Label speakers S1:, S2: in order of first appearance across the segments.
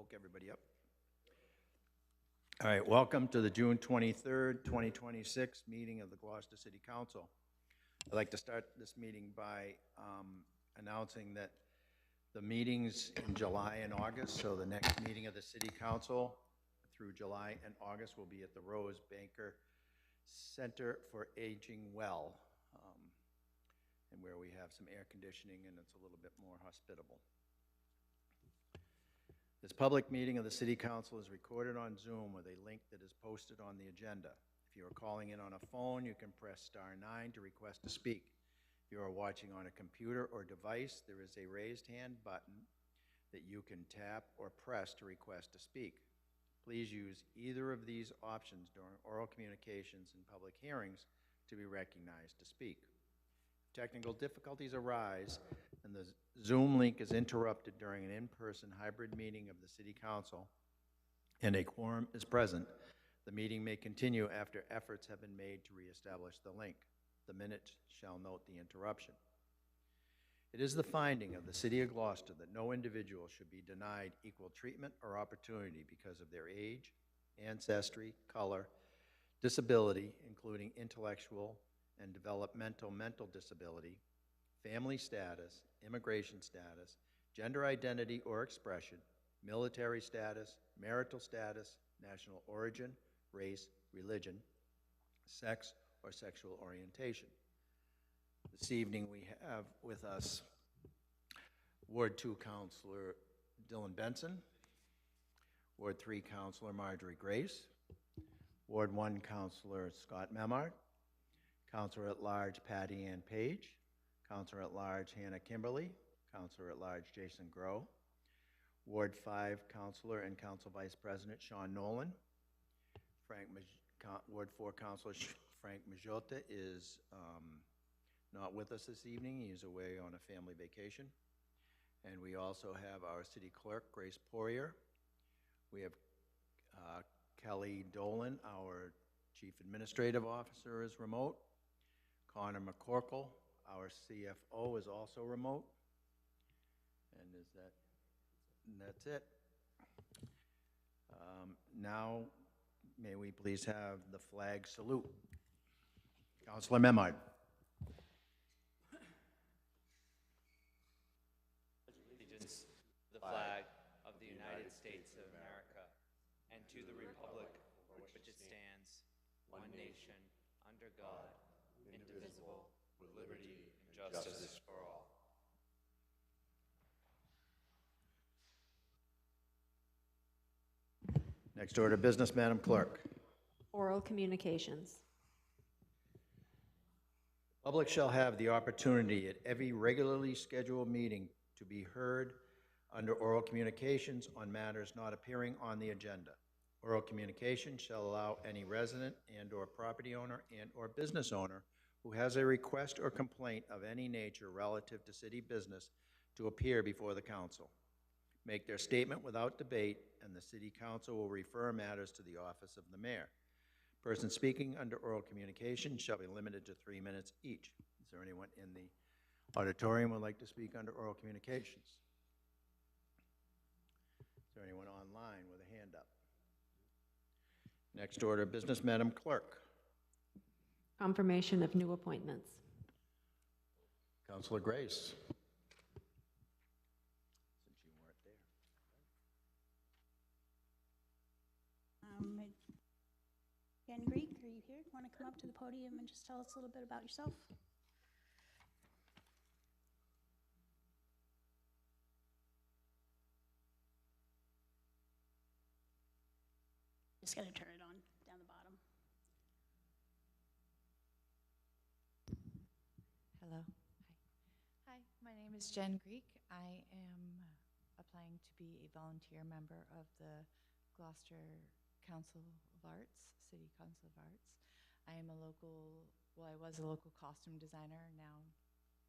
S1: woke everybody up. All right, welcome to the June 23rd, 2026 meeting of the Gloucester City Council. I'd like to start this meeting by announcing that the meetings in July and August, so the next meeting of the City Council through July and August will be at the Rose Banker Center for Aging Well, and where we have some air conditioning and it's a little bit more hospitable. This public meeting of the City Council is recorded on Zoom with a link that is posted on the agenda. If you are calling in on a phone, you can press *9 to request to speak. If you are watching on a computer or device, there is a raised hand button that you can tap or press to request to speak. Please use either of these options during oral communications and public hearings to be recognized to speak. If technical difficulties arise and the Zoom link is interrupted during an in-person hybrid meeting of the City Council and a quorum is present, the meeting may continue after efforts have been made to reestablish the link. The minutes shall note the interruption. It is the finding of the City of Gloucester that no individual should be denied equal treatment or opportunity because of their age, ancestry, color, disability, including intellectual and developmental mental disability, family status, immigration status, gender identity or expression, military status, marital status, national origin, race, religion, sex, or sexual orientation. This evening we have with us Ward 2 Councilor Dylan Benson, Ward 3 Councilor Marjorie Grace, Ward 1 Councilor Scott Memard, Councilor at Large Patty Ann Page, Councilor at Large Hannah Kimberly, Councilor at Large Jason Groh, Ward 5 Councilor and Council Vice President Sean Nolan, Ward 4 Councilor Frank Majota is not with us this evening. He is away on a family vacation. And we also have our City Clerk, Grace Poirier. We have Kelly Dolan, our Chief Administrative Officer, is remote. Connor McCorkle, our CFO, is also remote. And that's it. Now, may we please have the flag salute. Councilor Memard.
S2: Allegiance to the flag of the United States of America and to the republic for which it stands, one nation, under God, indivisible, with liberty and justice for all.
S1: Next order of business, Madam Clerk.
S3: Oral communications.
S1: Public shall have the opportunity at every regularly scheduled meeting to be heard under oral communications on matters not appearing on the agenda. Oral communication shall allow any resident and/or property owner and/or business owner who has a request or complaint of any nature relative to city business to appear before the council. Make their statement without debate, and the City Council will refer matters to the office of the mayor. Persons speaking under oral communication shall be limited to 3 minutes each. Is there anyone in the auditorium who would like to speak under oral communications? Is there anyone online with a hand up? Next order of business, Madam Clerk.
S3: Confirmation of new appointments.
S1: Councilor Grace. Since you weren't there.
S4: Jen Greek, are you here? Want to come up to the podium and just tell us a little bit about yourself? Just got to turn it on down the bottom.
S5: Hello. Hi. Hi, my name is Jen Greek. I am applying to be a volunteer member of the Gloucester Council of Arts, City Council of Arts. I am a local, well, I was a local costume designer, now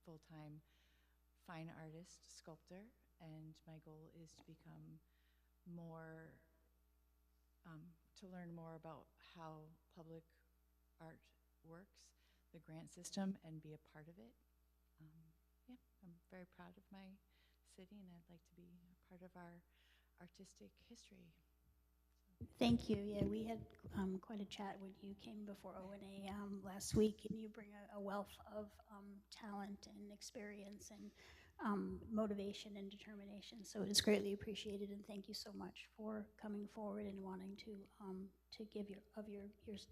S5: full-time fine artist, sculptor, and my goal is to become more, to learn more about how public art works, the grant system, and be a part of it. Yeah, I'm very proud of my city, and I'd like to be a part of our artistic history.
S4: Thank you. Yeah, we had quite a chat when you came before ONA last week, and you bring a wealth of talent and experience and motivation and determination. So it is greatly appreciated, and thank you so much for coming forward and wanting to give your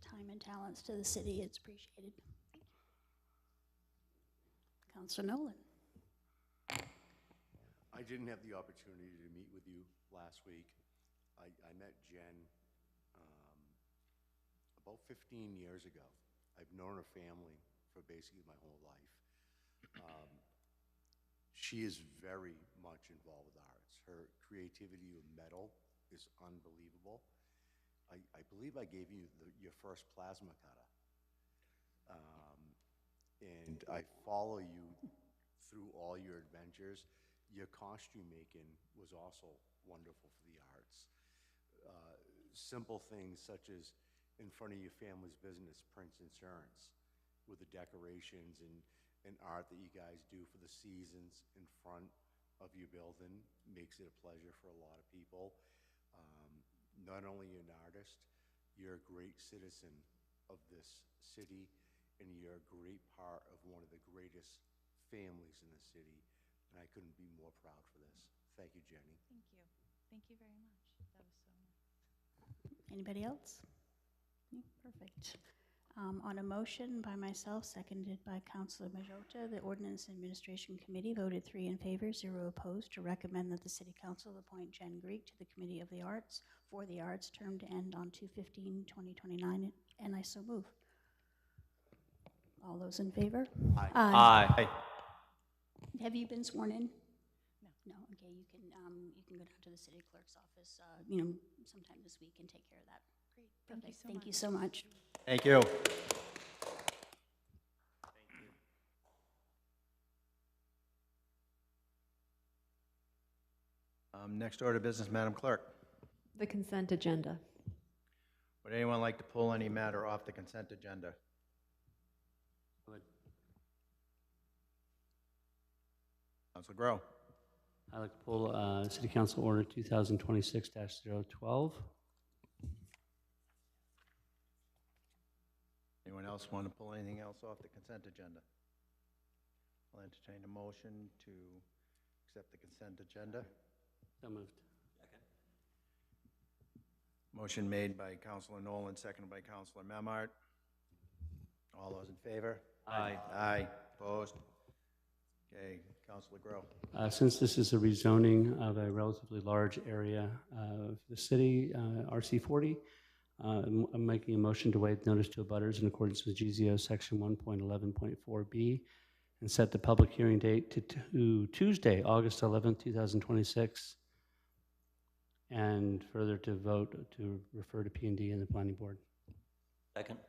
S4: time and talents to the city. It's appreciated. Councilor Nolan.
S6: I didn't have the opportunity to meet with you last week. I met Jen about 15 years ago. I've known her family for basically my whole life. She is very much involved with arts. Her creativity with metal is unbelievable. I believe I gave you your first plasma cutter. And I follow you through all your adventures. Your costume making was also wonderful for the arts. Simple things such as in front of your family's business, Prince Insurance, with the decorations and art that you guys do for the seasons in front of your building makes it a pleasure for a lot of people. Not only an artist, you're a great citizen of this city, and you're a great part of one of the greatest families in the city, and I couldn't be more proud for this. Thank you, Jenny.
S5: Thank you. Thank you very much. That was so nice.
S4: Anybody else? Yeah, perfect. On a motion by myself, seconded by Councilor Majota, the Ordinance Administration Committee voted 3 in favor, 0 opposed, to recommend that the City Council appoint Jen Greek to the Committee of the Arts for the Arts, term to end on 2/15/2029, and I so move. All those in favor?
S6: Aye.
S2: Aye.
S4: Have you been sworn in?
S5: No.
S4: No. Okay, you can go down to the city clerk's office, sometime this week and take care of that.
S5: Great.
S4: Perfect.
S5: Thank you
S4: Thank you so much.
S1: Thank you. Next order of business, Madam Clerk.
S3: The consent agenda.
S1: Would anyone like to pull any matter off the consent agenda? Councilor Grow.
S7: I'd like to pull City Council Order 2026-012.
S1: Anyone else want to pull anything else off the consent agenda? I'll entertain a motion to accept the consent agenda.
S7: So moved.
S1: Motion made by Councilor Nolan, seconded by Councilor Memard. All those in favor?
S2: Aye.
S1: Aye. Opposed? Okay, Councilor Grow.
S7: Since this is a rezoning of a relatively large area of the city, RC40, I'm making a motion to waive notice to abutters in accordance with GZO Section 1.11.4B and set the public hearing date to Tuesday, August 11th, 2026, and further to vote to refer to P&D and the Planning Board.
S8: Second.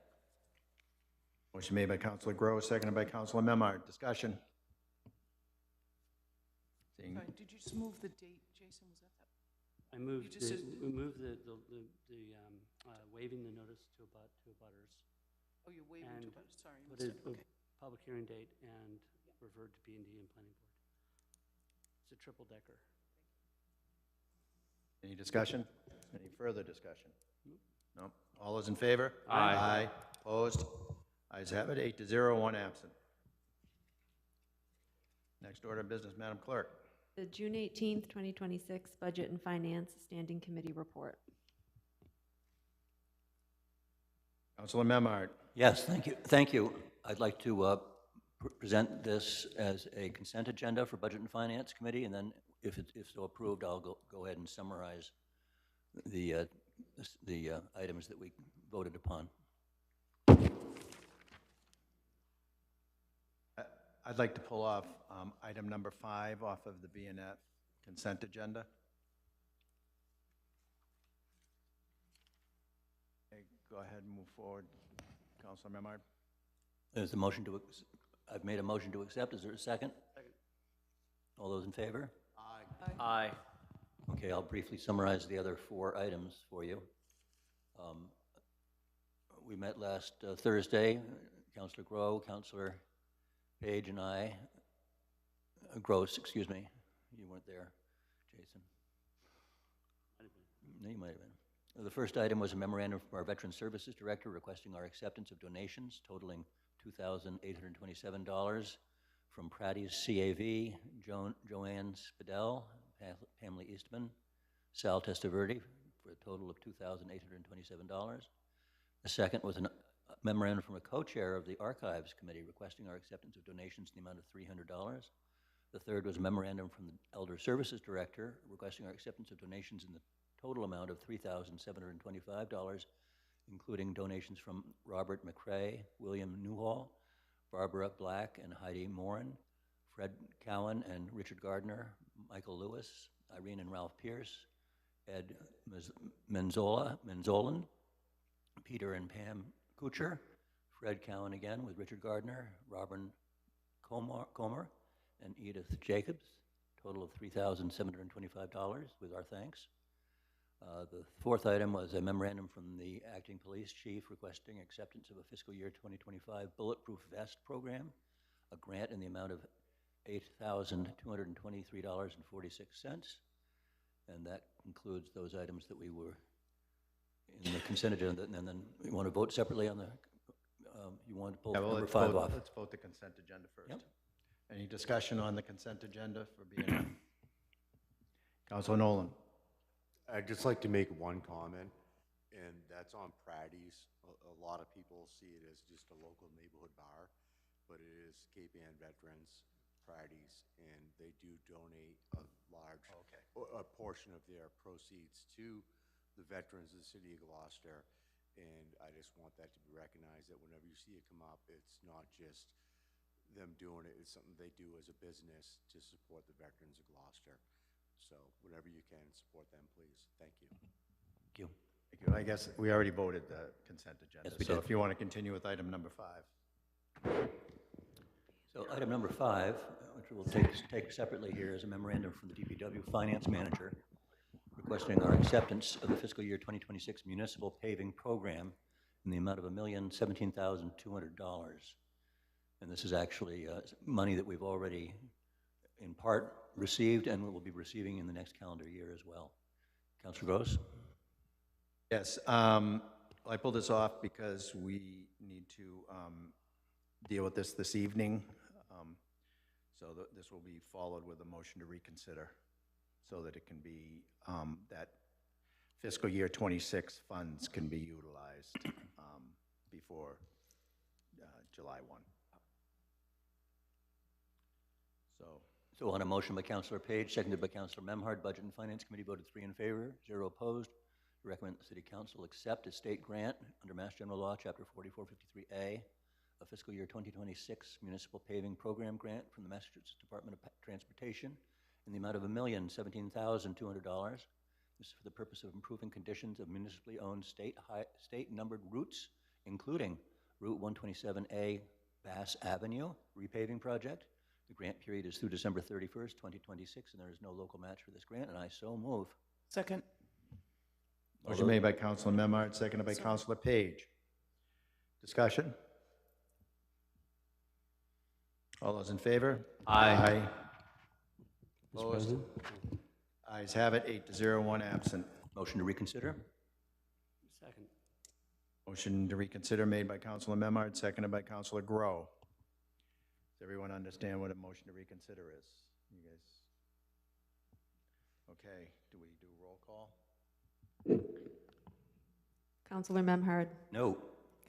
S1: Motion made by Councilor Grow, seconded by Councilor Memard. Discussion. Seeing,
S9: Sorry, did you just move the date, Jason? Was that?
S7: I moved
S9: just said-
S7: we moved the waiving the notice to abutters.
S9: Oh, you're waving
S7: And
S9: to, sorry.
S7: Put
S9: missed
S7: a
S9: it. Okay.
S7: public hearing date and revert to P&D and Planning Board. It's a triple decker.
S1: any discussion? Any further discussion? No? All those in favor?
S2: Aye.
S1: Aye. Opposed? Ayes have it, 8-0, 1 absent. Next order of business, Madam Clerk.
S3: The June 18th, 2026 Budget and Finance Standing Committee Report.
S1: Councilor Memard.
S8: Yes, thank you. Thank you. I'd like to present this as a consent agenda for Budget and Finance Committee, and then if so approved, I'll go ahead and summarize the items that we voted upon.
S1: I'd like to pull off item number 5 off of the BNF consent agenda. Okay, go ahead and move forward. Councilor Memard.
S8: There's a motion to, I've made a motion to accept. Is there a second? Second. All those in favor?
S2: Aye.
S8: Okay, I'll briefly summarize the other 4 items for you. We met last Thursday, Councilor Grow, Councilor Page, and I, Gross, excuse me, you weren't there, Jason. No, you might have been. The first item was a memorandum from our Veteran Services Director requesting our acceptance of donations totaling $2,827 from Pratty's CAV, Joanne Spadell, Pamela Eastman, Sal Testaverde, for a total of $2,827. The second was a memorandum from a co-chair of the Archives Committee requesting our acceptance of donations in the amount of $300. The third was a memorandum from the Elder Services Director requesting our acceptance of donations in the total amount of $3,725, including donations from Robert McCrae, William Newhall, Barbara Black and Heidi Morin, Fred Cowan and Richard Gardner, Michael Lewis, Irene and Ralph Pierce, Ed Menzolan, Peter and Pam Kuchar, Fred Cowan again with Richard Gardner, Robin Comer, and Edith Jacobs, total of $3,725 with our thanks. The fourth item was a memorandum from the acting police chief requesting acceptance of a fiscal year 2025 bulletproof vest program, a grant in the amount of $8,223.46. And that concludes those items that we were in the consent agenda. And then you want to vote separately on the, you want to pull
S1: Yeah, well,
S8: number 5 off?
S1: Let's vote the consent agenda first.
S8: Yep.
S1: Any discussion on the consent agenda for B&M? Councilor Nolan.
S6: I'd just like to make one comment, and that's on Pratty's. A lot of people see it as just a local neighborhood bar, but it is Cape Ann veterans, Pratty's, and they do donate a large a portion of their proceeds to the veterans of the city of Gloucester. And I just want that to be recognized, that whenever you see it come up, it's not just them doing it, it's something they do as a business to support the veterans of Gloucester. So whenever you can, support them, please. Thank you.
S8: Thank you.
S1: Thank you. I guess we already voted the consent agenda.
S8: Yes, we
S1: so
S8: did.
S1: if you want to continue with item number 5.
S8: So item number 5, which we'll take separately here, is a memorandum from the DPW Finance Manager requesting our acceptance of the fiscal year 2026 municipal paving program in the amount of $1,017,200. And this is actually money that we've already, in part, received and will be receiving in the next calendar year as well. Councilor Gross?
S1: Yes, I pulled this off because we need to deal with this evening. This will be followed with a motion to reconsider so that it can be, that fiscal year 26 funds can be utilized before July 1.
S8: So on a motion by Councilor Page, seconded by Councilor Memhard, Budget and Finance Committee voted 3 in favor, 0 opposed, to recommend the City Council accept a state grant under Mass General Law, Chapter 4453A, a fiscal year 2026 municipal paving program grant from the Massachusetts Department of Transportation in the amount of $1,017,200. This is for the purpose of improving conditions of municipally owned state numbered routes, including Route 127A Bass Avenue repaving project. The grant period is through December 31st, 2026, and there is no local match for this grant, and I so move.
S9: Second.
S1: Motion made by Councilor Memhard, seconded by Councilor Page. Discussion? All those in favor? Aye.
S7: Mr.
S1: Opposed?
S7: President?
S1: Ayes have it, 8-0, 1 absent.
S8: Motion to reconsider?
S7: Second.
S1: Motion to reconsider made by Councilor Memhard, seconded by Councilor Grow. Does everyone understand what a motion to reconsider is? You guys? Okay, do we do roll call?
S3: Councilor Memhard.
S8: No.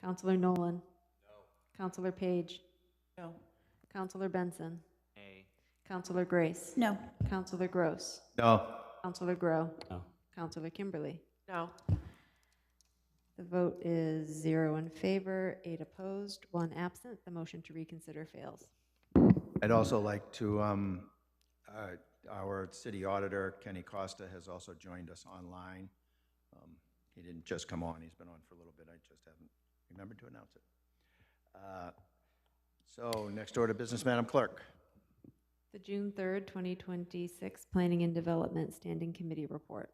S3: Councilor Nolan. No. Councilor Page.
S9: No.
S3: Councilor Benson.
S2: A.
S3: Councilor Grace.
S4: No.
S3: Councilor Gross.
S1: No.
S3: Councilor Grow.
S7: No.
S3: Councilor Kimberly.
S9: No.
S3: The vote is 0 in favor, 8 opposed, 1 absent. The motion to reconsider fails.
S1: I'd also like to, our city auditor, Kenny Costa, has also joined us online. He didn't just come on, he's been on for a little bit, I just haven't remembered to announce it. So next order of business, Madam Clerk.
S3: The June 3rd, 2026 Planning and Development Standing Committee Report.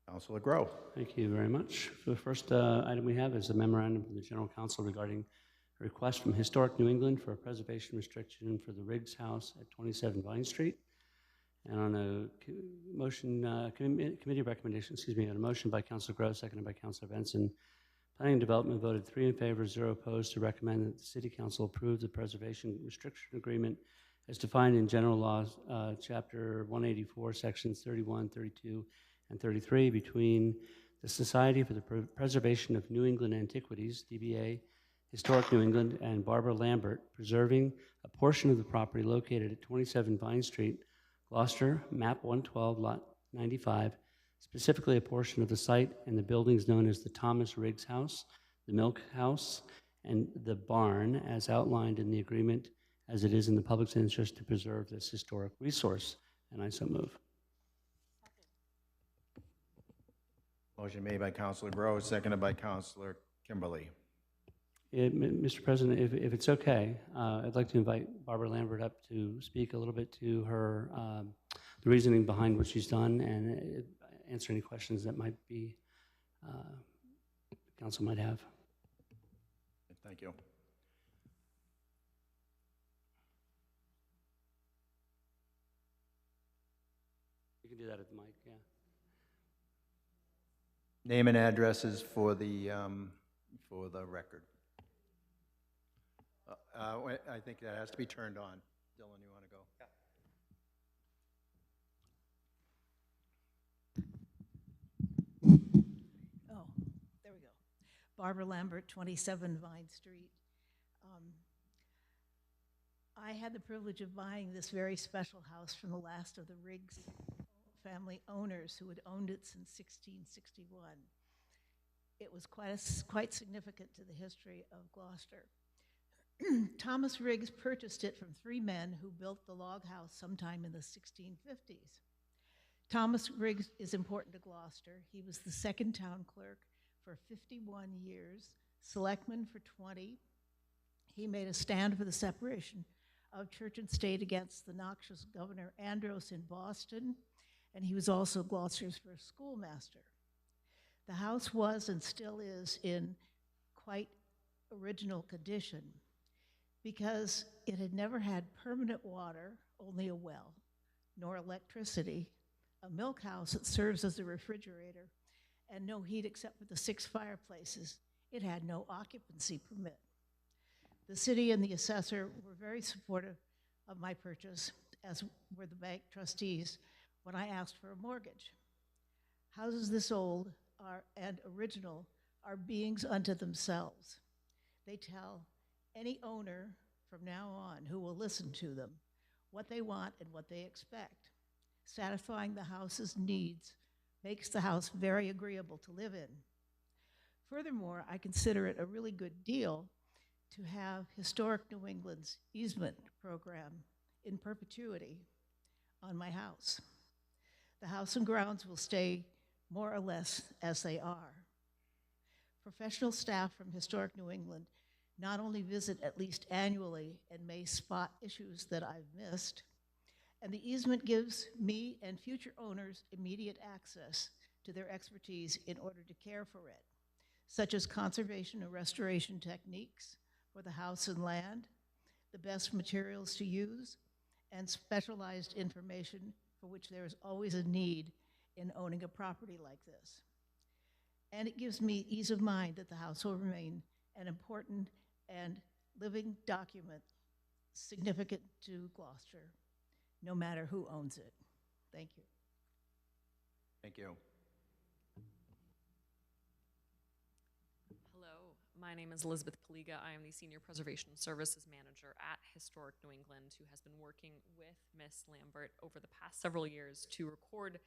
S1: Councilor Grow.
S7: Thank you very much. So the first item we have is a memorandum from the General Counsel regarding a request from Historic New England for a preservation restriction for the Riggs House at 27 Vine Street. And on a motion, committee recommendation, on a motion by Councilor Gross, seconded by Councilor Benson, Planning and Development voted 3 in favor, 0 opposed to recommend that the City Council approve the Preservation Restriction Agreement as defined in General Laws, Chapter 184, Sections 31, 32, and 33 between the Society for the Preservation of New England Antiquities, DBA, Historic New England, and Barbara Lambert, preserving a portion of the property located at 27 Vine Street, Gloucester, map 112, lot 95, specifically a portion of the site and the buildings known as the Thomas Riggs House, the Milk House, and the barn as outlined in the agreement as it is in the public's interest to preserve this historic resource. And I so move.
S1: Motion made by Councilor Groves, seconded by Councilor Kimberly.
S7: Mr. President, if it's okay, I'd like to invite Barbara Lambert up to speak a little bit to her, the reasoning behind what she's done, and answer any questions that might be, the council might have.
S1: Thank you.
S7: You can do that at the mic, yeah.
S1: Name and addresses for the record. I think that has to be turned on. Dylan, you want to go?
S10: Oh, there we go. Barbara Lambert, 27 Vine Street. I had the privilege of buying this very special house from the last of the Riggs family owners who had owned it since 1661. It was quite significant to the history of Gloucester. Thomas Riggs purchased it from 3 men who built the log house sometime in the 1650s. Thomas Riggs is important to Gloucester. He was the 2nd town clerk for 51 years, selectman for 20. He made a stand for the separation of church and state against the noxious Governor Andros in Boston, and he was also Gloucester's first schoolmaster. The house was and still is in quite original condition because it had never had permanent water, only a well, nor electricity, a milk house that serves as a refrigerator, and no heat except for the 6 fireplaces. It had no occupancy permit. The city and the assessor were very supportive of my purchase, as were the bank trustees, when I asked for a mortgage. Houses this old and original are beings unto themselves. They tell any owner from now on who will listen to them what they want and what they expect. Satisfying the house's needs makes the house very agreeable to live in. Furthermore, I consider it a really good deal to have Historic New England's easement program in perpetuity on my house. The house and grounds will stay more or less as they are. Professional staff from Historic New England not only visit at least annually and may spot issues that I've missed, and the easement gives me and future owners immediate access to their expertise in order to care for it, such as conservation and restoration techniques for the house and land, the best materials to use, and specialized information for which there is always a need in owning a property like this. And it gives me ease of mind that the house will remain an important and living document significant to Gloucester, no matter who owns it. Thank you.
S1: Thank you.
S11: Hello, my name is Elizabeth Kaliga. I am the Senior Preservation Services Manager at Historic New England, who has been working with Miss Lambert over the past several years to record,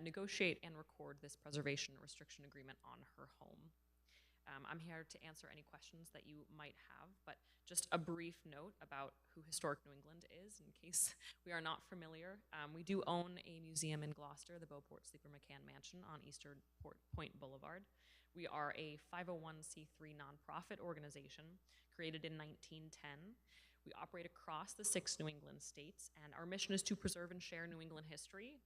S11: negotiate and record this preservation restriction agreement on her home. I'm here to answer any questions that you might have, but just a brief note about who Historic New England is, in case we are not familiar. We do own a museum in Gloucester, the Beauport Sleeper McCann Mansion on Eastern Point Boulevard. We are a 501c3 nonprofit organization created in 1910. We operate across the 6 New England states, and our mission is to preserve and share New England history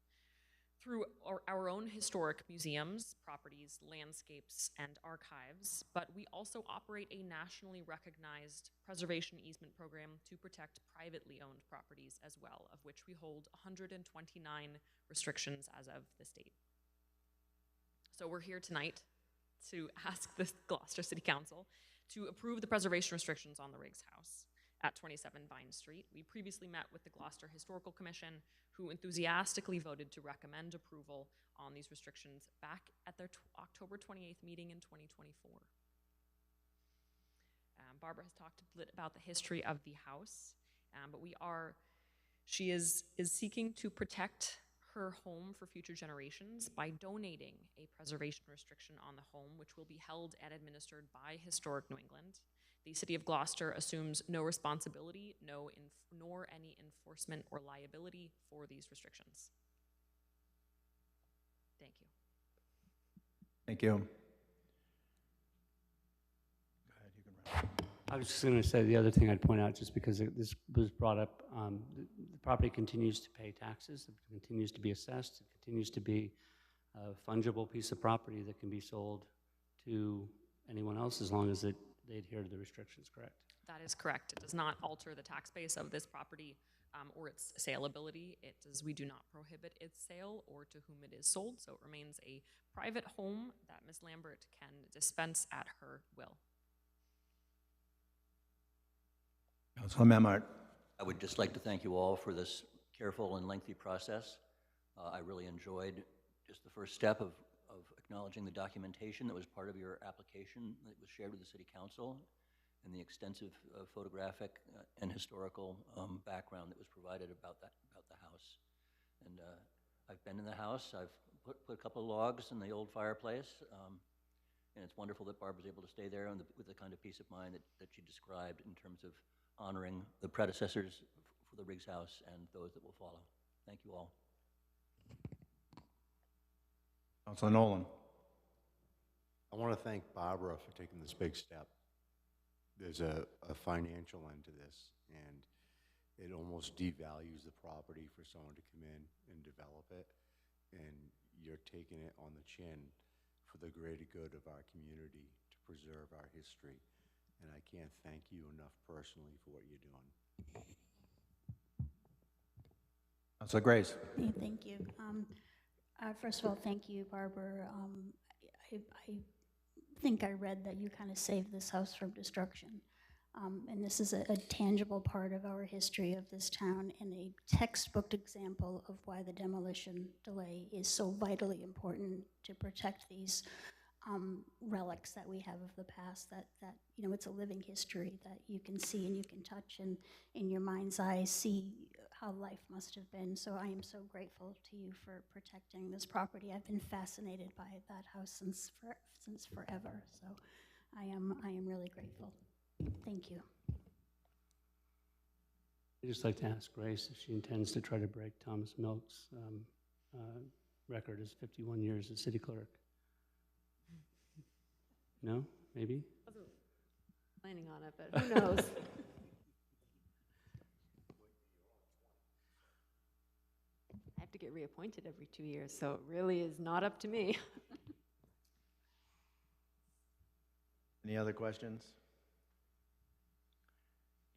S11: through our own historic museums, properties, landscapes, and archives, but we also operate a nationally recognized preservation easement program to protect privately owned properties as well, of which we hold 129 restrictions as of this date. So we're here tonight to ask the Gloucester City Council to approve the preservation restrictions on the Riggs House at 27 Vine Street. We previously met with the Gloucester Historical Commission, who enthusiastically voted to recommend approval on these restrictions back at their October 28th meeting in 2024. Barbara has talked a bit about the history of the house, but she is seeking to protect her home for future generations by donating a preservation restriction on the home, which will be held and administered by Historic New England. The City of Gloucester assumes no responsibility, nor any enforcement or liability for these restrictions. Thank you.
S1: Thank you. Go ahead, you can wrap up.
S7: I was just going to say the other thing I'd point out, just because this was brought up, the property continues to pay taxes, it continues to be assessed, it continues to be a fungible piece of property that can be sold to anyone else as long as they adhere to the restrictions, correct?
S11: That is correct. It does not alter the tax base of this property or its saleability. We do not prohibit its sale or to whom it is sold, so it remains a private home that Ms. Lambert can dispense at her will.
S1: Councilor Memard.
S8: I would just like to thank you all for this careful and lengthy process. I really enjoyed just the first step of acknowledging the documentation that was part of your application that was shared with the City Council and the extensive photographic and historical background that was provided about the house. And I've been in the house. I've put a couple of logs in the old fireplace, and it's wonderful that Barbara's able to stay there and with the kind of peace of mind that you described in terms of honoring the predecessors for the Riggs House and those that will follow. Thank you all.
S1: Councilor Nolan.
S6: I want to thank Barbara for taking this big step. There's a financial end to this, and it almost devalues the property for someone to come in and develop it, and you're taking it on the chin for the greater good of our community to preserve our history. And I can't thank you enough personally for what you're doing.
S1: Councilor Grace.
S4: Thank you. First of all, thank you, Barbara. I think I read that you kind of saved this house from destruction. And this is a tangible part of our history of this town and a textbook example of why the demolition delay is so vitally important to protect these relics that we have of the past, that you know, it's a living history that you can see and you can touch, and in your mind's eye see how life must have been. So I am so grateful to you for protecting this property. I've been fascinated by that house since forever. So I am really grateful. Thank you.
S7: I'd just like to ask Grace if she intends to try to break Thomas Milk's record as 51 years as city clerk. No? Maybe?
S3: I wasn't planning on it, but who knows? I have to get reappointed every 2 years, so it really is not up to me.
S1: Any other questions?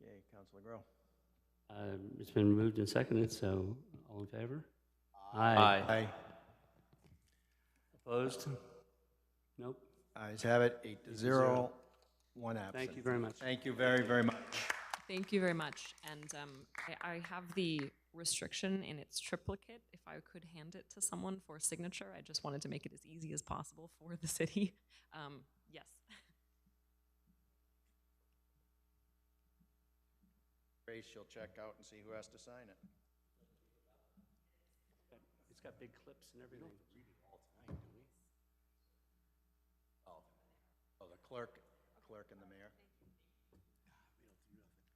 S1: Okay, Councilor Groh.
S7: It's been moved and seconded, so all in favor?
S1: Aye.
S7: Opposed? Nope.
S1: Ayes have it, 8-0, 1 absent.
S7: Thank you very much.
S1: Thank you very, very much.
S11: Thank you very much. And I have the restriction in its triplicate. If I could hand it to someone for signature, I just wanted to make it as easy as possible for the city. Yes.
S1: Grace, she'll check out and see who has to sign it.
S7: It's got big clips and everything.
S1: Oh, the clerk and the mayor.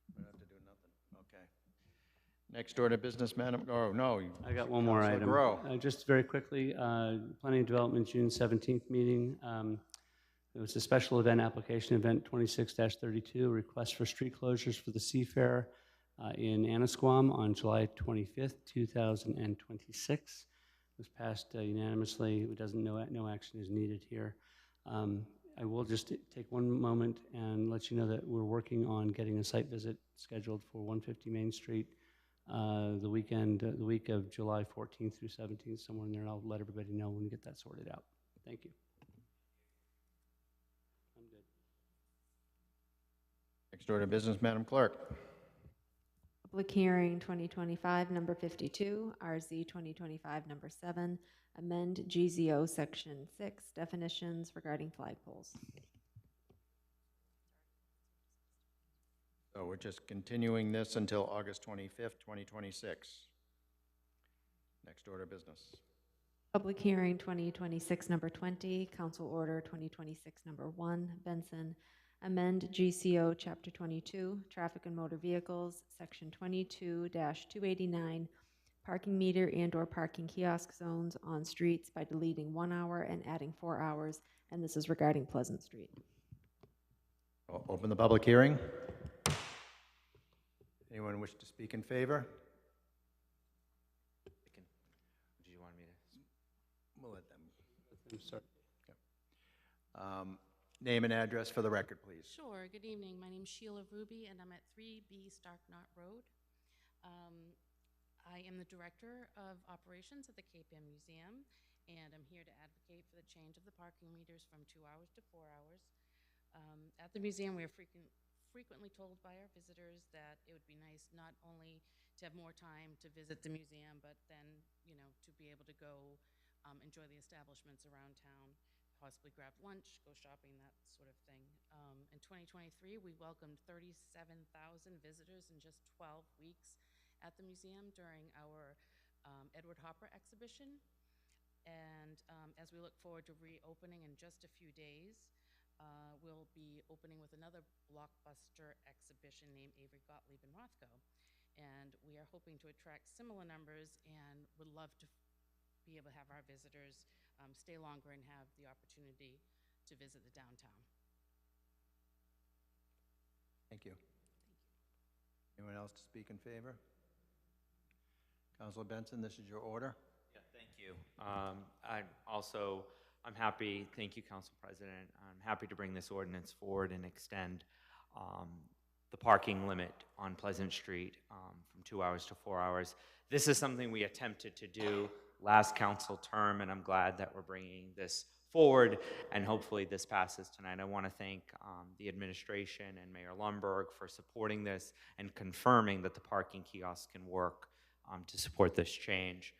S1: We don't have to do nothing. Okay. Next order of business, Madam. Oh no.
S7: I got one more
S1: Councilor
S7: item.
S1: Groh.
S7: Just very quickly, Planning and Development June 17th meeting. It was a special event application, event 26-32, request for street closures for the Seafair in Annisquam on July 25th, 2026. was passed unanimously. It doesn't, no action is needed here. I will just take one moment and let you know that we're working on getting a site visit scheduled for 150 Main Street the week of July 14th through 17th, somewhere in there. I'll let everybody know when we get that sorted out. Thank you. I'm good.
S1: Next order of business, Madam Clerk.
S3: Public hearing 2025, number 52, RZ 2025, number 7, amend GZO Section 6, definitions regarding flagpoles.
S1: So we're just continuing this until August 25th, 2026. Next order of business.
S3: Public hearing 2026, number 20, Council Order 2026, number 1, Benson, amend GCO Chapter 22, Traffic and Motor Vehicles, Section 22-289, parking meter and/or parking kiosk zones on streets by deleting 1 hour and adding 4 hours, and this is regarding Pleasant Street.
S1: I'll open the public hearing. Anyone wish to speak in favor?
S2: Do you want me to?
S1: We'll let them start. Okay. Name and address for the record, please.
S12: Sure. Good evening. My name's Sheila Ruby, and I'm at 3B Starknot Road. I am the Director of Operations at the Cape Ann Museum, and I'm here to advocate for the change of the parking meters from 2 hours to 4 hours. At the museum, we are frequently told by our visitors that it would be nice not only to have more time to visit the museum, but then, you know, to be able to go enjoy the establishments around town, possibly grab lunch, go shopping, that sort of thing. In 2023, we welcomed 37,000 visitors in just 12 weeks at the museum during our Edward Hopper exhibition. And as we look forward to reopening in just a few days, we'll be opening with another blockbuster exhibition named Avery Gottlieb and Rothko. And we are hoping to attract similar numbers and would love to be able to have our visitors stay longer and have the opportunity to visit the downtown.
S1: Thank you. Anyone else to speak in favor? Councilor Benson, this is your order.
S2: Yeah, thank you. I'm happy, thank you, Council President. I'm happy to bring this ordinance forward and extend the parking limit on Pleasant Street from 2 hours to 4 hours. This is something we attempted to do last council term, and I'm glad that we're bringing this forward, and hopefully this passes tonight. I want to thank the administration and Mayor Lundberg for supporting this and confirming that the parking kiosks can work to support this change.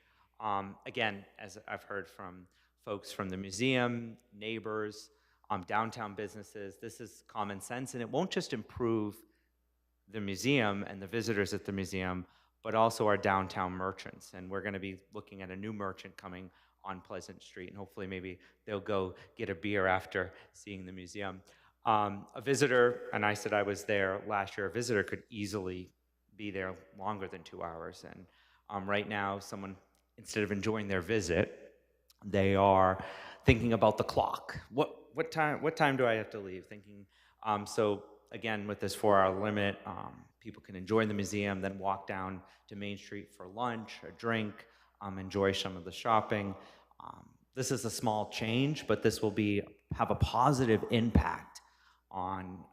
S2: Again, as I've heard from folks from the museum, neighbors, downtown businesses, this is common sense, and it won't just improve the museum and the visitors at the museum, but also our downtown merchants. And we're going to be looking at a new merchant coming on Pleasant Street, and hopefully maybe they'll go get a beer after seeing the museum. A visitor, and I said I was there last year, a visitor could easily be there longer than 2 hours. And right now, someone, instead of enjoying their visit, they are thinking about the clock. What time do I have to leave? Thinking, so again, with this 4 hour limit, people can enjoy the museum, then walk down to Main Street for lunch, a drink, enjoy some of the shopping. This is a small change, but this will have a positive impact on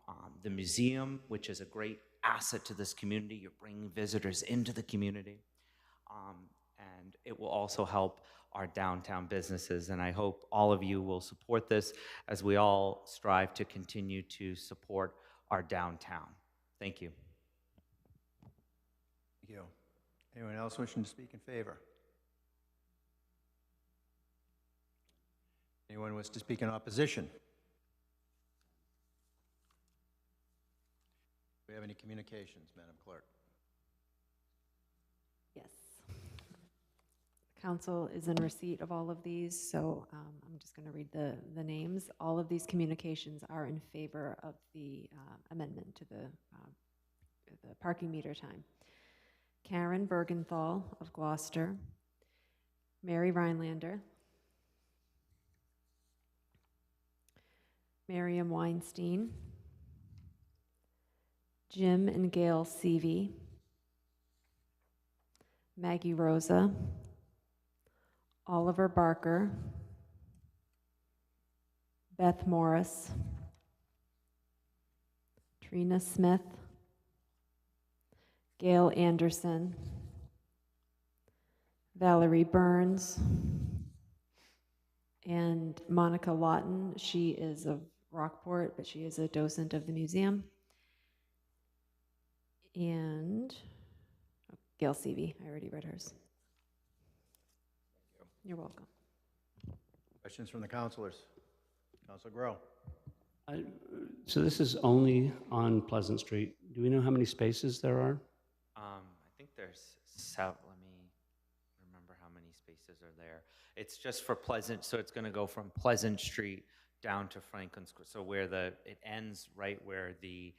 S2: the museum, which is a great asset to this community. You're bringing visitors into the community. And it will also help our downtown businesses. And I hope all of you will support this as we all strive to continue to support our downtown. Thank you.
S1: Thank you. Anyone else wishing to speak in favor? Anyone wish to speak in opposition? Do we have any communications, Madam Clerk?
S3: Yes. Council is in receipt of all of these, so I'm just going to read the names. All of these communications are in favor of the amendment to the parking meter time. Karen Bergenthal of Gloucester, Mary Rhinelander, Miriam Weinstein, Jim and Gail Seavey, Maggie Rosa, Oliver Barker, Beth Morris, Trina Smith, Gail Anderson, Valerie Burns, and Monica Lawton. She is of Rockport, but she is a docent of the museum. And Gail Seavey, I already read hers. You're welcome.
S1: Questions from the councilors? Councilor Grow.
S7: So this is only on Pleasant Street. Do we know how many spaces there are?
S2: I think there's several. Let me remember how many spaces are there. It's just for Pleasant, so it's going to go from Pleasant Street down to Franklin Square. So where it ends right where the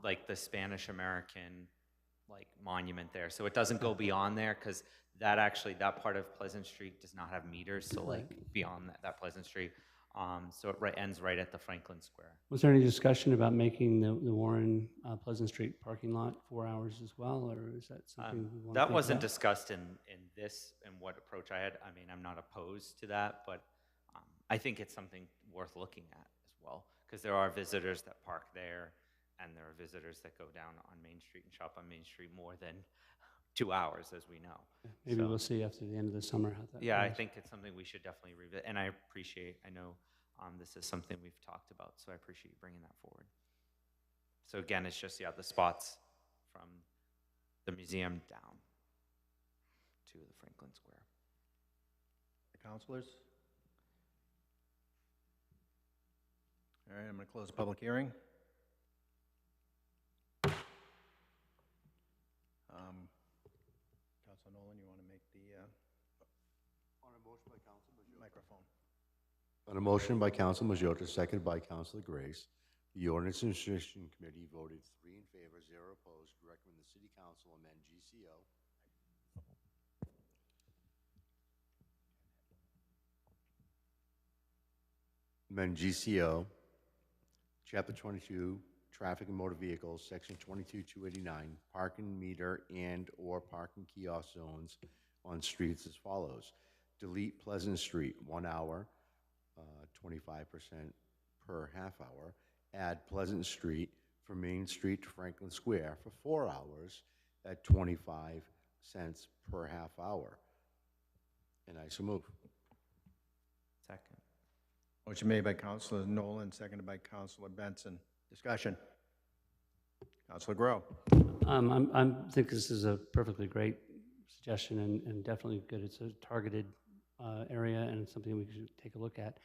S2: like the Spanish American like monument there. So it doesn't go beyond there because that part of Pleasant Street does not have meters. So like beyond that Pleasant Street. So it ends right at the Franklin Square.
S7: Was there any discussion about making the Warren Pleasant Street parking lot 4 hours as well, or is that something we want to
S2: That
S7: think
S2: wasn't
S7: about?
S2: discussed in this and what approach I had. I mean, I'm not opposed to that, but I think it's something worth looking at as well because there are visitors that park there and there are visitors that go down on Main Street and shop on Main Street more than 2 hours, as we know.
S7: Maybe
S2: So,
S7: we'll see after the end of the summer how that
S2: yeah, I
S7: goes.
S2: think it's something we should definitely revisit, and I know this is something we've talked about, so I appreciate you bringing that forward. So again, it's just, the spots from the museum down to the Franklin Square.
S1: The councilors? All right, I'm going to close the public hearing. Councilor Nolan, you want to make the
S6: On a motion by Council Majota.
S1: microphone?
S6: On a motion by Council Majota, seconded by Councilor Grace, the Ordinance and Administration Committee voted 3 in favor, 0 opposed, to recommend the City Council amend GCO. Amend GCO, Chapter 22, Traffic and Motor Vehicles, Section 22-289, parking meter and/or parking kiosk zones on streets as follows. Delete Pleasant Street, 1 hour, 25% per half hour. Add Pleasant Street from Main Street to Franklin Square for 4 hours at 25 cents per half hour. And I so move.
S2: Second.
S1: Motion made by Councilor Nolan, seconded by Councilor Benson. Discussion. Councilor Grow.
S7: I think this is a perfectly great suggestion and definitely good. It's a targeted area and it's something we should take a look at.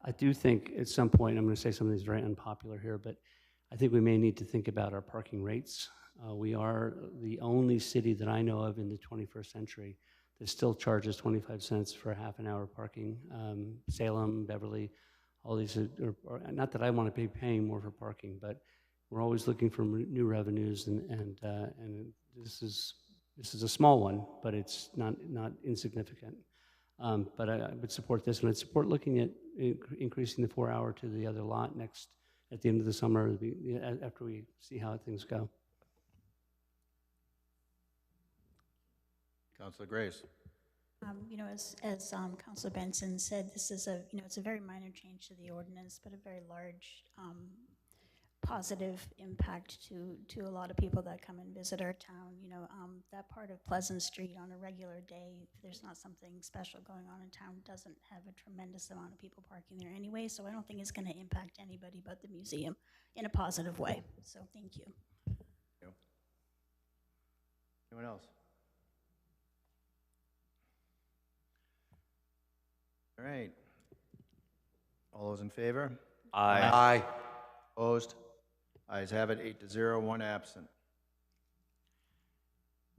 S7: I do think at some point, I'm going to say something that's very unpopular here, but I think we may need to think about our parking rates. We are the only city that I know of in the 21st century that still charges 25 cents for half an hour parking. Salem, Beverly, all these are not that I want to be paying more for parking, but we're always looking for new revenues, and this is a small one, but it's not insignificant. But I would support this, and I'd support looking at increasing the 4 hour to the other lot at the end of the summer, after we see how things go.
S1: Councilor Grace.
S4: As Councilor Benson said, this is it's a very minor change to the ordinance, but a very large positive impact to a lot of people that come and visit our town. That part of Pleasant Street on a regular day, if there's not something special going on in town, doesn't have a tremendous amount of people parking there anyway, so I don't think it's going to impact anybody but the museum in a positive way. So thank you.
S1: Anyone else? All right. All those in favor?
S6: Aye.
S1: Opposed? Ayes have it, 8-0, 1 absent.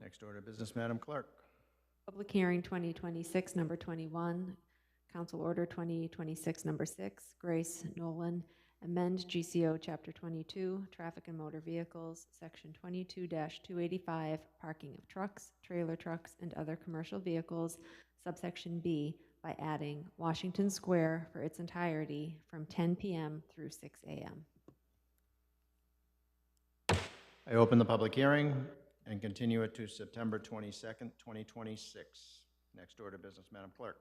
S1: Next order of business, Madam Clerk.
S3: Public hearing 2026, number 21. Council Order 2026, number 6. Grace Nolan, amend GCO Chapter 22, Traffic and Motor Vehicles, Section 22-285, Parking of Trucks, Trailer Trucks, and Other Commercial Vehicles, subsection B, by adding Washington Square for its entirety from 10 p.m. through 6 a.m.
S1: I open the public hearing and continue it to September 22nd, 2026. Next order of business, Madam Clerk.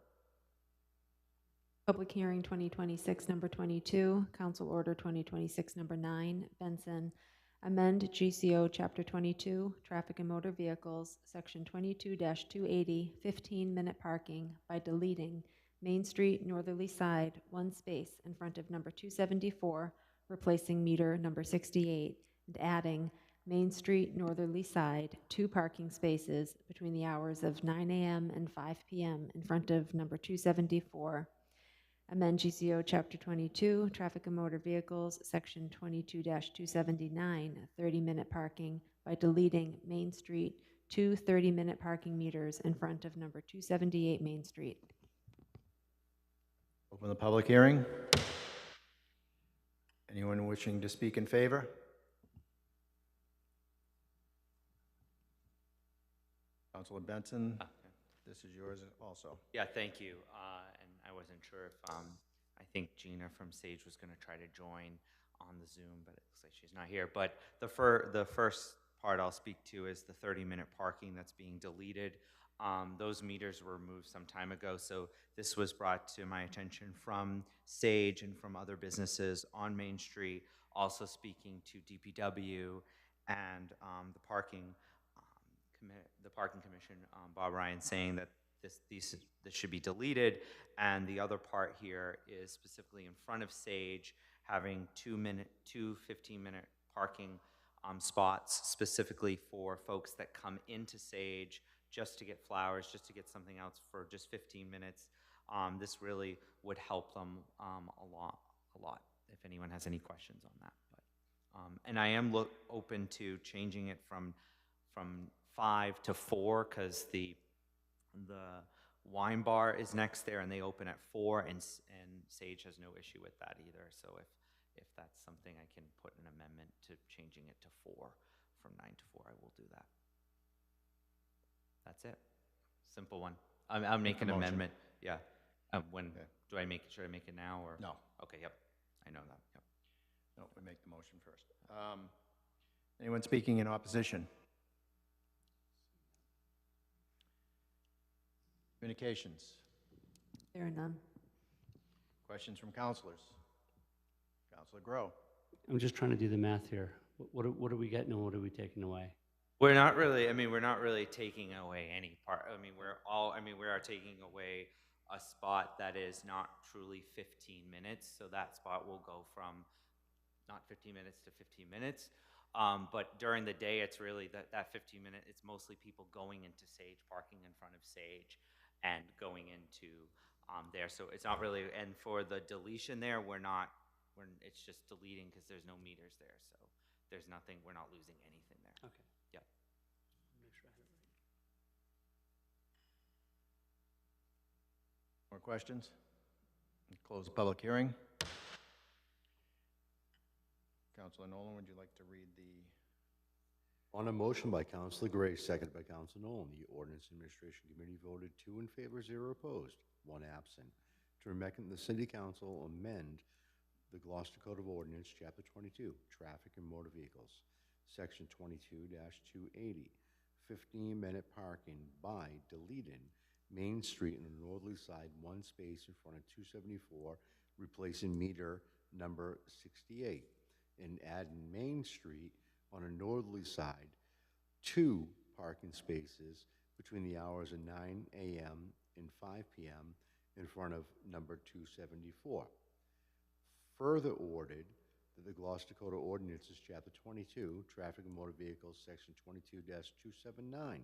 S3: Public hearing 2026, number 22, Council Order 2026, number 9, Benson. Amend GCO Chapter 22, Traffic and Motor Vehicles, Section 22-280, 15-minute parking by deleting Main Street northerly side, 1 space in front of number 274, replacing meter number 68, and adding Main Street northerly side, 2 parking spaces between the hours of 9 a.m. and 5 p.m. in front of number 274. Amend GCO Chapter 22, Traffic and Motor Vehicles, Section 22-279, 30-minute parking by deleting Main Street, 2 30-minute parking meters in front of number 278 Main Street.
S1: Open the public hearing. Anyone wishing to speak in favor? Councilor Benson, this is yours also.
S2: Yeah, thank you. And I wasn't sure if, I think Gina from Sage was going to try to join on the Zoom, but it looks like she's not here. But the first part I'll speak to is the 30-minute parking that's being deleted. Those meters were removed some time ago, so this was brought to my attention from Sage and from other businesses on Main Street, also speaking to DPW and the parking commission, Bob Ryan, saying that this should be deleted. And the other part here is specifically in front of Sage, having 2 15-minute parking spots specifically for folks that come into Sage just to get flowers, just to get something else for just 15 minutes. This really would help them a lot, if anyone has any questions on that. But, and I am open to changing it from 5 to 4, because the wine bar is next there and they open at 4, and Sage has no issue with that either. So if that's something, I can put an amendment to changing it to 4, from 9 to 4, I will do that. That's it. Simple one. I'll make an amendment. Yeah. Should I make it now or?
S1: No.
S2: Okay, yep. I know that, yep.
S1: No, we make the motion first. Anyone speaking in opposition? Communications.
S3: There are none.
S1: Questions from councilors? Councilor Grow.
S7: I'm just trying to do the math here. What are we getting and what are we taking away?
S2: We're not really taking away any part. We are taking away a spot that is not truly 15 minutes. So that spot will go from not 15 minutes to 15 minutes. But during the day, it's really that 15 minute, it's mostly people going into Sage, parking in front of Sage, and going into there. So it's not really, and for the deletion there, it's just deleting because there's no meters there. So there's nothing, we're not losing anything there.
S7: Okay.
S2: Yep.
S7: Make sure I have it right.
S1: More questions? Close the public hearing. Councilor Nolan, would you like to read the?
S6: On a motion by Councilor Gray, seconded by Councilor Nolan, the Ordinance Administration Committee voted 2 in favor, 0 opposed, 1 absent, to recommend the City Council amend the Gloucester Code of Ordinance, Chapter 22, Traffic and Motor Vehicles, Section 22-280, 15-minute parking by deleting Main Street on the northerly side, 1 space in front of 274, replacing meter number 68, and adding Main Street on a northerly side, 2 parking spaces between the hours of 9 a.m. and 5 p.m. in front of number 274. Further ordered that the Gloucester Code of Ordinances, Chapter 22, Traffic and Motor Vehicles, Section 22-279,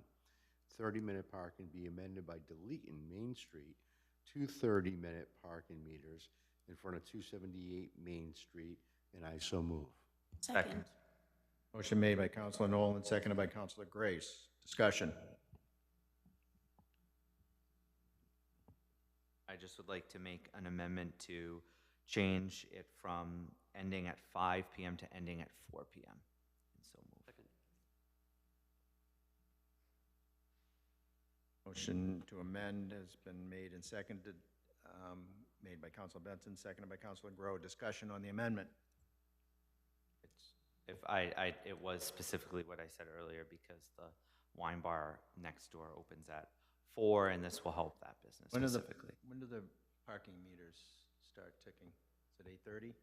S6: 30-minute parking be amended by deleting Main Street, 2 30-minute parking meters in front of 278 Main Street, and I so move.
S4: Second.
S1: Motion made by Councilor Nolan, seconded by Councilor Grace. Discussion.
S2: I just would like to make an amendment to change it from ending at 5 p.m. to ending at 4 p.m. And so move.
S7: Second.
S1: Motion to amend has been made and seconded, made by Councilor Benson, seconded by Councilor Grow. Discussion on the amendment.
S2: It was specifically what I said earlier, because the wine bar next door opens at 4, and this will help that business specifically.
S1: When do the parking meters start ticking? Is it 8:30?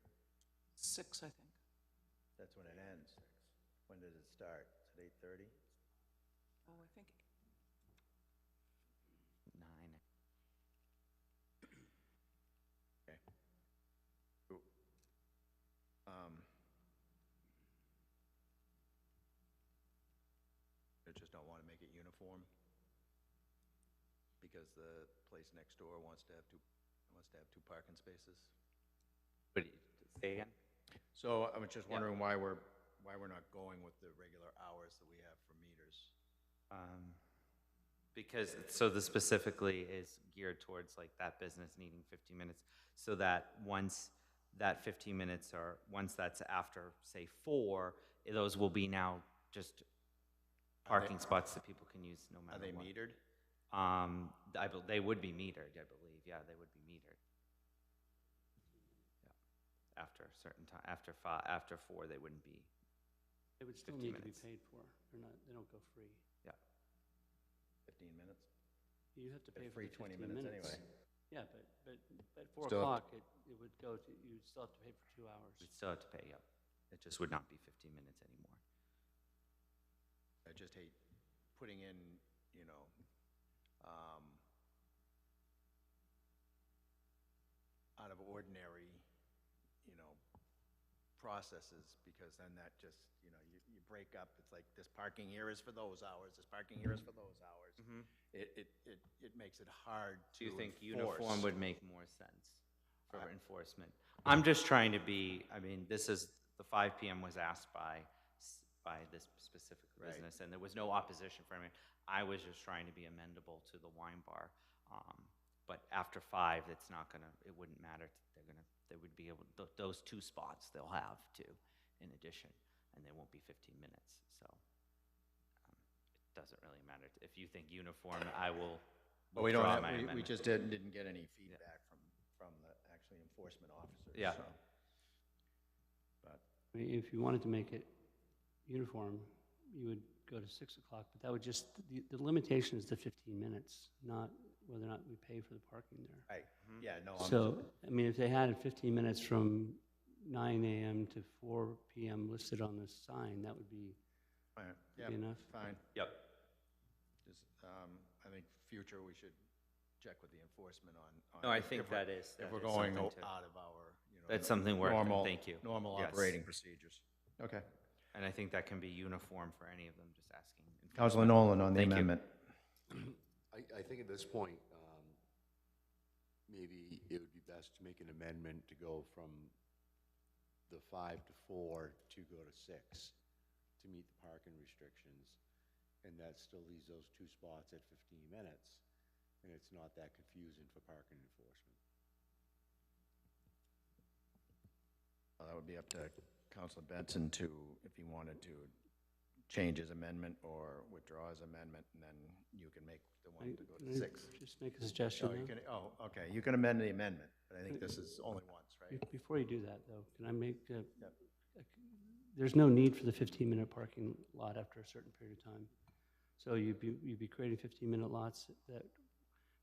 S9: 6, I think.
S1: That's when it ends. When does it start? Is it 8:30?
S9: Oh, I think
S2: 9.
S1: Okay. Cool. I just don't want to make it uniform because the place next door wants to have two parking spaces.
S2: But say again?
S1: So I was just wondering why we're not going with the regular hours that we have for meters.
S2: Because, so this specifically is geared towards like that business needing 15 minutes, so that once that 15 minutes or once that's after, say, 4, those will be now just parking spots that people can use no matter
S1: Are they
S2: what.
S1: metered?
S2: They would be metered, I believe. Yeah, they would be metered. Yeah. After a certain time, after 4, they wouldn't be.
S7: They would still
S2: 15
S7: need to be
S2: minutes.
S7: paid for. They don't go free.
S2: Yeah.
S1: 15 minutes?
S7: You have to pay
S1: They're
S7: for
S1: free
S7: the
S1: 20
S7: 15
S1: minutes
S7: minutes.
S1: anyway.
S7: Yeah, but at 4
S1: Still have
S7: o'clock, it would go to, you'd still have to pay for 2 hours.
S2: We'd still have to pay, yeah. It just would not be 15 minutes anymore.
S1: I just hate putting in, out of ordinary, processes, because then that just, you break up, it's like this parking here is for those hours, this parking here is for those hours. It makes it hard to
S2: Do you think
S1: enforce.
S2: uniform would make more sense for enforcement? I'm just trying to be, this is, the 5 p.m. was asked by this specific
S1: Right.
S2: business, and there was no opposition from it. I was just trying to be amendable to the wine bar. But after 5, it's not gonna, it wouldn't matter. They would be able, those 2 spots they'll have too, in addition, and they won't be 15 minutes, so. It doesn't really matter. If you think uniform, I will
S1: But we don't
S2: withdraw
S1: have,
S2: my
S1: we
S2: amendment.
S1: just didn't get any feedback from the actually enforcement officers.
S2: Yeah.
S1: So. But,
S7: I mean, if you wanted to make it uniform, you would go to 6 o'clock, but that would just, the limitation is the 15 minutes, not whether or not we pay for the parking there.
S1: right, yeah, no,
S7: So, I mean, if they had 15 minutes from 9 a.m. to 4 p.m. listed on the sign, that would be
S1: fine, yeah,
S7: enough.
S1: fine.
S2: Yep.
S1: Just, I think future, we should check with the enforcement on.
S2: No, I
S1: if
S2: think
S1: we're-
S2: that is
S1: If we're going
S2: something to-
S1: out of our,
S2: That's something we're,
S1: normal,
S2: thank you.
S1: normal
S2: Yes.
S1: operating procedures. Okay.
S2: And I think that can be uniform for any of them, just asking.
S1: Councilor Nolan on the
S2: Thank you.
S1: amendment.
S6: I think at this point, maybe it would be best to make an amendment to go from the 5 to 4 to go to 6 to meet the parking restrictions. And that still leaves those 2 spots at 15 minutes, and it's not that confusing for parking enforcement.
S1: Well, that would be up to Councilor Benson to, if he wanted to change his amendment or withdraw his amendment, and then you can make the one to go
S7: Can
S1: to
S7: I
S1: 6.
S7: Just make a suggestion,
S1: Oh, you
S7: though?
S1: can, okay, you can amend the amendment, but I think this is only once, right?
S7: Before you do that, though, can I make,
S1: Yep.
S7: there's no need for the 15-minute parking lot after a certain period of time. So you'd be creating 15-minute lots, that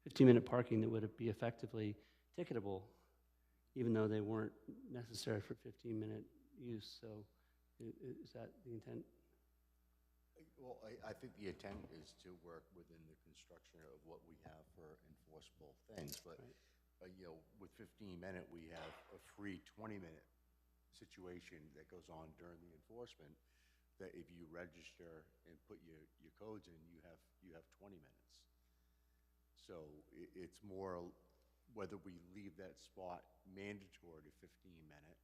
S7: 15-minute parking that would be effectively ticketable, even though they weren't necessary for 15-minute use. So is that the intent?
S6: Well, I think the intent is to work within the construction of what we have for enforceable things, but, with 15-minute, we have a free 20-minute situation that goes on during the enforcement, that if you register and put your codes in, you have 20 minutes. So it's more whether we leave that spot mandatory to 15-minute,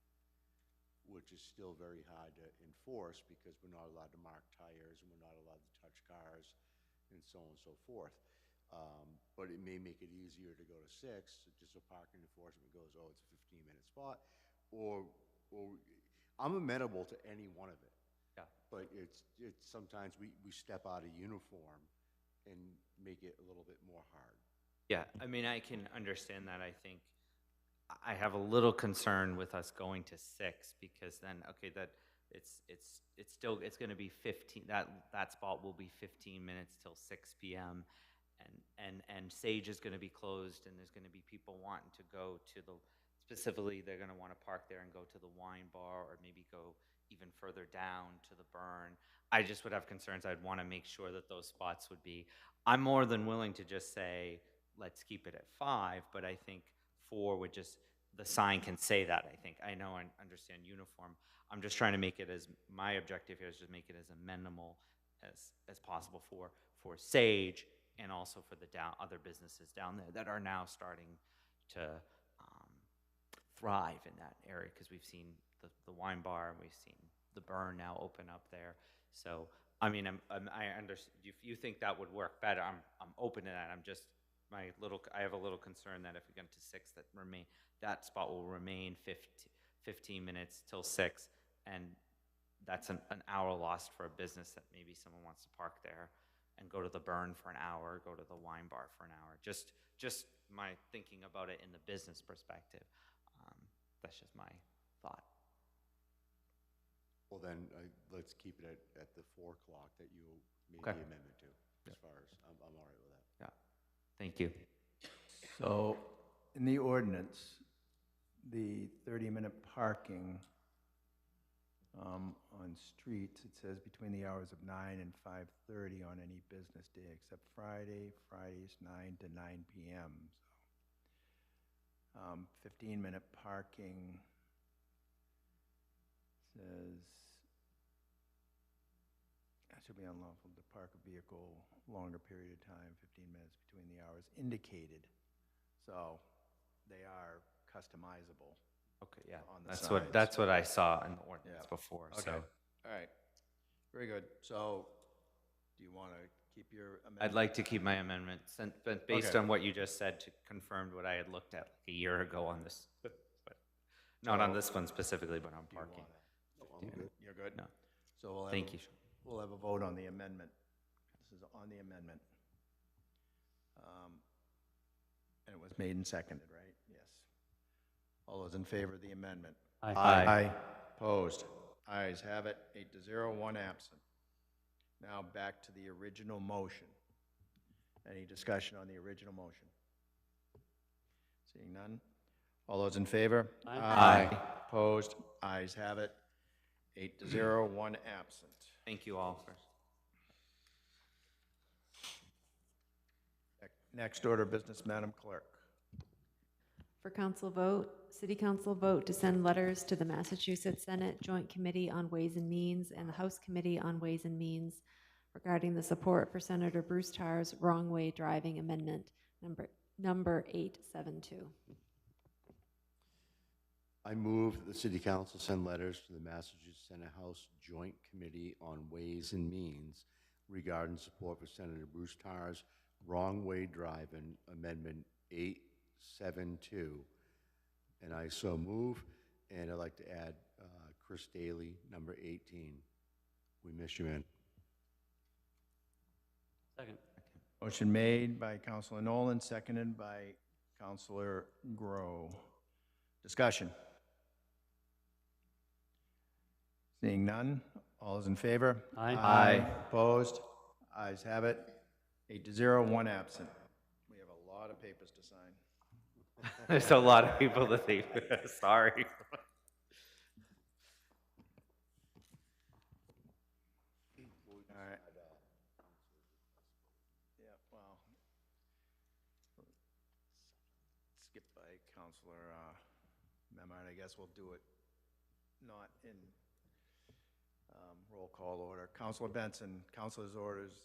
S6: which is still very hard to enforce because we're not allowed to mark tires and we're not allowed to touch cars and so on and so forth. But it may make it easier to go to 6, just so parking enforcement goes, oh, it's a 15-minute spot, or I'm amenable to any one of it.
S2: Yeah.
S6: But it's sometimes we step out of uniform and make it a little bit more hard.
S2: Yeah, I can understand that. I think I have a little concern with us going to 6 because then, okay, that it's going to be 15. That spot will be 15 minutes till 6 p.m. and Sage is gonna be closed, and there's gonna be people wanting to go to the, specifically, they're gonna wanna park there and go to the wine bar, or maybe go even further down to the burn. I just would have concerns. I'd wanna make sure that those spots would be, I'm more than willing to just say, let's keep it at 5, but I think 4 would just, the sign can say that, I think. I know, I understand uniform. I'm just trying to make it as, my objective here is to make it as amenable as possible for Sage, and also for the other businesses down there that are now starting to thrive in that area, because we've seen the wine bar, and we've seen the burn now open up there. So, I mean, I understand, if you think that would work better, I'm open to that. I'm just, I have a little concern that if we get to 6, that spot will remain 15 minutes till 6, and that's an hour lost for a business that maybe someone wants to park there and go to the burn for an hour, go to the wine bar for an hour. Just my thinking about it in the business perspective. That's just my thought.
S6: Well, then, let's keep it at the 4 o'clock that you made
S2: Okay.
S6: the amendment to, as far as, I'm all right with that.
S2: Yeah, thank you.
S1: So, in the ordinance, the 30-minute parking on streets, it says between the hours of 9 and 5:30 on any business day, except Fridays 9 to 9 p.m. So, 15-minute parking says, it should be unlawful to park a vehicle longer period of time, 15 minutes between the hours indicated. So, they are customizable.
S2: Okay, yeah,
S1: On the
S2: that's what I saw in the ordinance
S1: Yeah.
S2: before.
S1: Okay,
S2: So
S1: all right, very good. So, do you want to keep your amendment?
S2: I'd like to keep my amendment, but based
S1: Okay.
S2: on what you just said, to confirmed what I had looked at like a year ago on this, but not on this one specifically, but on
S1: Do you want
S2: parking.
S1: it? No, I'm good. You're good?
S2: No.
S1: So we'll have.
S2: Thank you.
S1: We'll have a vote on the amendment. This is on the amendment. And it was made and seconded, right? Yes. All those in favor of the amendment?
S7: Aye.
S2: Aye.
S1: Opposed? Ayes have it, 8-0, 1 absent. Now back to the original motion. Any discussion on the original motion? Seeing none? All those in favor?
S7: Aye.
S1: Opposed? Ayes have it, 8-0, 1 absent.
S2: Thank you all for.
S1: Next order of business, Madam Clerk.
S3: For council vote, City Council vote to send letters to the Massachusetts Senate Joint Committee on Ways and Means and the House Committee on Ways and Means regarding the support for Senator Bruce Tarr's wrong way driving amendment number 872.
S6: I move that the city council send letters to the Massachusetts Senate House Joint Committee on Ways and Means regarding support for Senator Bruce Tarr's wrong-way driving amendment 872. And I so move, and I'd like to add Chris Daly, number 18. We miss you, man.
S7: Second.
S1: Motion made by Councilor Nolan, seconded by Councilor Grow. Discussion. Seeing none, all those in favor?
S7: Aye.
S1: Opposed? Ayes have it, 8-0, 1 absent. We have a lot of papers to sign.
S2: There's a lot of people that they, sorry.
S1: All right. Yeah, well, skip by Councilor Memard. I guess we'll do it not in roll call order. Councilor Benson, Councilor's orders,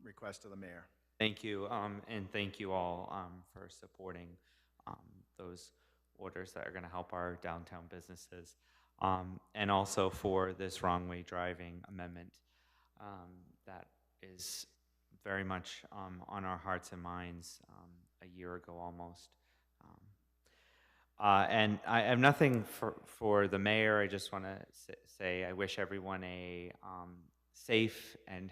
S1: request of the mayor.
S2: Thank you, and thank you all for supporting those orders that are going to help our downtown businesses, and also for this wrong way driving amendment that is very much on our hearts and minds a year ago almost. And I have nothing for the mayor. I just want to say I wish everyone a safe and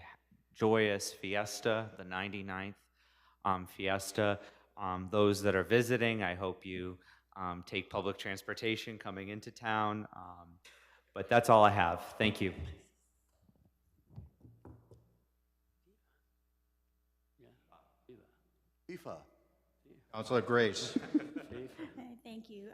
S2: joyous fiesta, the 99th fiesta. Those that are visiting, I hope you take public transportation coming into town. But that's all I have. Thank you.
S7: Yeah.
S6: FIFA.
S1: Councilor Grace.
S4: Thank you.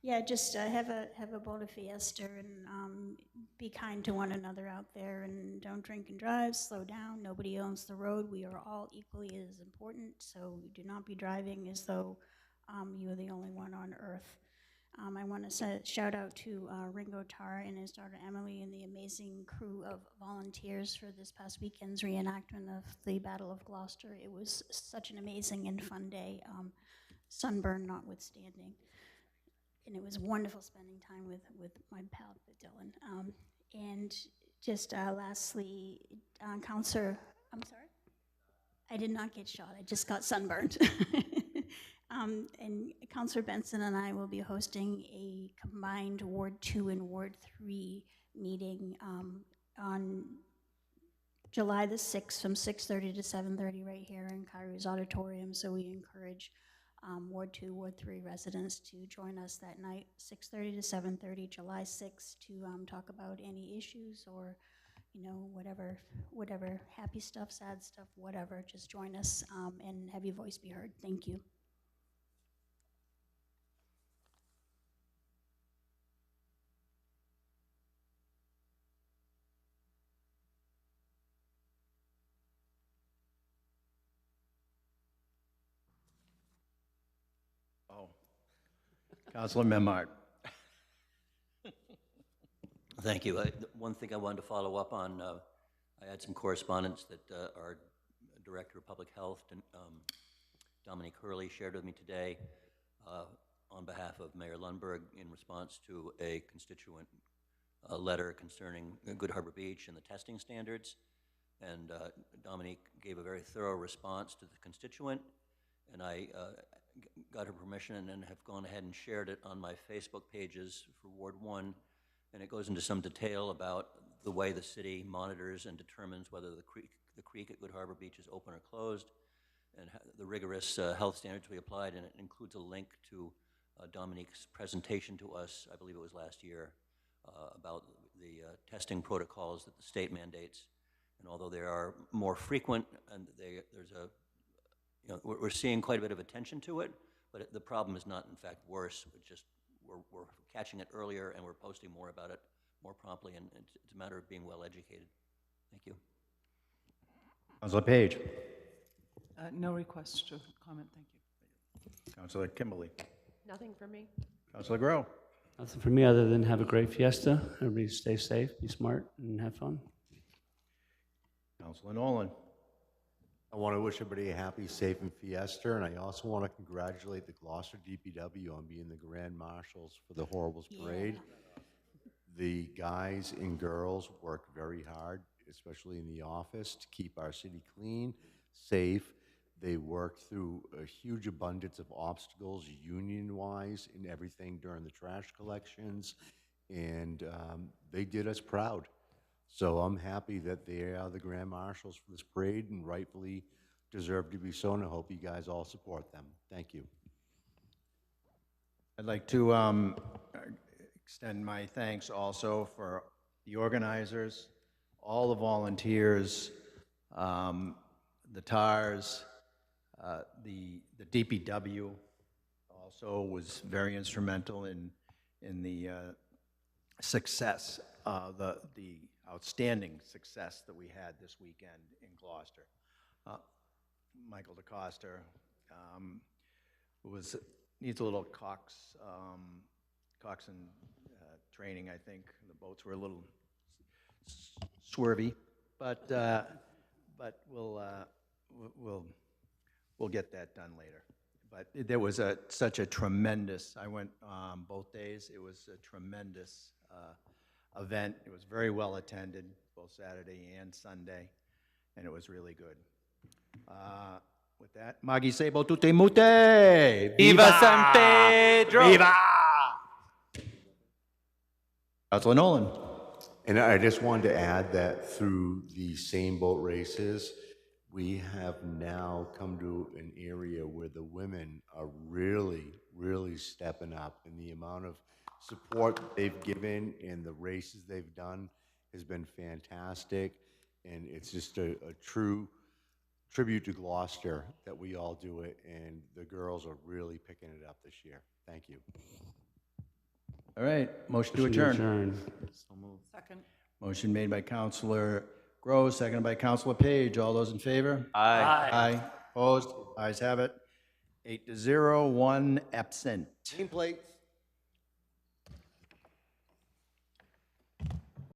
S4: Yeah, just have a boat of fiesta and be kind to one another out there and don't drink and drive, slow down. Nobody owns the road. We are all equally as important, so do not be driving as though you are the only one on earth. I want to shout out to Ringo Tarr and his daughter Emily and the amazing crew of volunteers for this past weekend's reenactment of the Battle of Gloucester. It was such an amazing and fun day, sunburn notwithstanding. And it was wonderful spending time with my pal Dylan. And just lastly, Counselor, I'm sorry? I did not get shot, I just got sunburned. And Counselor Benson and I will be hosting a combined Ward 2 and Ward 3 meeting on July the 6th from 6:30 to 7:30 right here in Kyrouz Auditorium. So we encourage Ward 2, Ward 3 residents to join us that night, 6:30 to 7:30, July 6th, to talk about any issues or, you know, whatever happy stuff, sad stuff, whatever. Just join us and have your voice be heard. Thank you.
S1: Oh, Councilor Memard.
S8: Thank you. One thing I wanted to follow up on, I had some correspondence that our Director of Public Health, Dominique Hurley, shared with me today on behalf of Mayor Lundberg in response to a constituent letter concerning Good Harbor Beach and the testing standards. And Dominique gave a very thorough response to the constituent, and I got her permission and then have gone ahead and shared it on my Facebook pages for Ward 1. And it goes into some detail about the way the city monitors and determines whether the creek at Good Harbor Beach is open or closed, and the rigorous health standards we applied, and it includes a link to Dominique's presentation to us, I believe it was last year, about the testing protocols that the state mandates. And although they are more frequent, and there's a, you know, we're seeing quite a bit of attention to it, but the problem is not, in fact, worse. We're catching it earlier, and we're posting more about it more promptly, and it's a matter of being well educated. Thank you.
S1: Councilor Page.
S9: No request to comment, thank you.
S1: Councilor Kimberly.
S13: Nothing for me.
S1: Councilor Grow.
S7: Nothing for me other than have a great fiesta. Everybody stay safe, be smart, and have fun.
S1: Councilor Nolan.
S6: I want to wish everybody a happy, safe, and fiesta, and I also want to congratulate the Gloucester DPW on being the Grand Marshals for the Horribles Parade. The guys and girls work very hard, especially in the office, to keep our city clean, safe. They worked through a huge abundance of obstacles, union-wise, and everything during the trash collections, and they did us proud. So I'm happy that they are the Grand Marshals for this parade and rightfully deserve to be so, and I hope you guys all support them. Thank you.
S1: I'd like to extend my thanks also for the organizers, all the volunteers, the TARS, the DPW also was very instrumental in the success, the outstanding success that we had this weekend in Gloucester. Michael DeCosta needs a little coxswain training, I think. The boats were a little swervy, but we'll get that done later. But there was such a tremendous, I went both days, it was a tremendous event. It was very well attended, both Saturday and Sunday, and it was really good. With that, Magi Sebo Tutte Mute!
S2: Viva San Pedro!
S1: Viva! Councilor Nolan.
S6: And I just wanted to add that through the same boat races, we have now come to an area where the women are really, really stepping up, and the amount of support they've given and the races they've done has been fantastic, and it's just a true tribute to Gloucester that we all do it, and the girls are really picking it up this year. Thank you.
S1: All right, motion to
S7: Motion
S1: adjourn.
S9: Second.
S1: Motion made by Counselor Groves, seconded by Counselor Page. All those in favor?
S2: Aye.
S1: Aye. Opposed? Ayes have it. 8-0, 1 absent.
S6: Team plates.